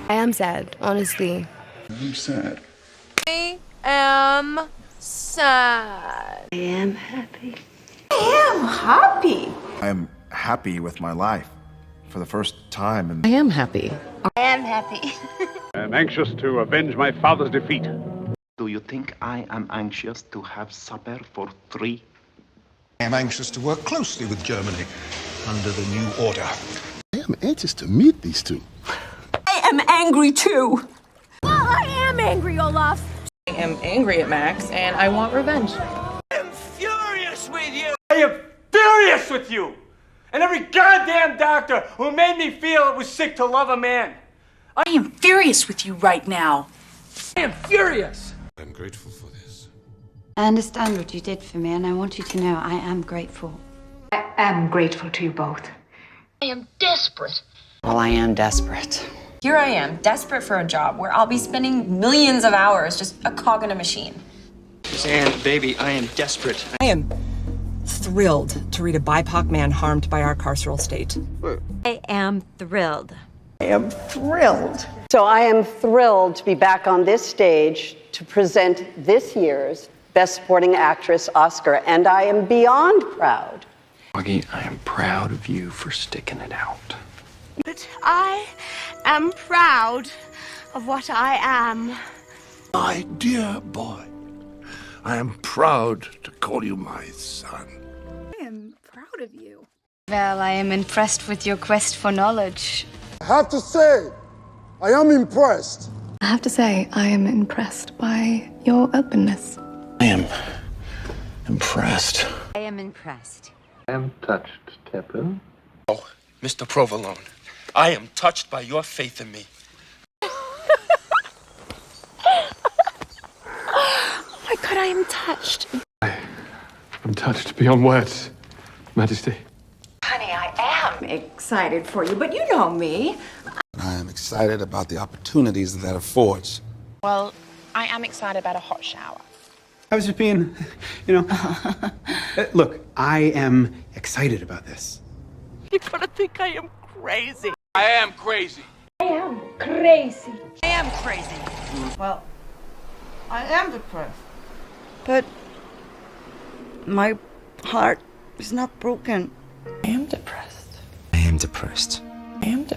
I am sad, honestly. I'm sad. I am sad. I am happy. I am happy. I'm happy with my life for the first time. I am happy. I am happy. I am anxious to avenge my father's defeat. Do you think I am anxious to have supper for 3? I am anxious to work closely with Germany under the new order. I am anxious to meet these two. I am angry too. Well, I am angry, Olaf. I am angry at Max, and I want revenge. I am furious with you! I am furious with you! And every goddamn doctor who made me feel it was sick to love a man. I am furious with you right now. I am furious! I'm grateful for this. I understand what you did for me, and I want you to know I am grateful. I am grateful to you both. I am desperate. Well, I am desperate. Here I am, desperate for a job where I'll be spending millions of hours just a cog in a machine. Suzanne, baby, I am desperate. I am thrilled to read a BIPOC man harmed by our carceral state. I am thrilled. I am thrilled. So I am thrilled to be back on this stage to present this year's Best Supporting Actress Oscar, and I am beyond proud. Augie, I am proud of you for sticking it out. But I am proud of what I am. My dear boy, I am proud to call you my son. I am proud of you. Well, I am impressed with your quest for knowledge. I have to say, I am impressed. I have to say, I am impressed by your openness. I am impressed. I am impressed. I am touched, Tepper. Oh, Mr. Provolone, I am touched by your faith in me. Oh my god, I am touched. I'm touched beyond words, Majesty. Honey, I am excited for you, but you know me. I am excited about the opportunities that affords. Well, I am excited about a hot shower. I was just being, look, I am excited about this. You're gonna think I am crazy. I am crazy. I am crazy. I am crazy. Well, I am depressed. But my heart is not broken. I am depressed. I am depressed. I am depressed.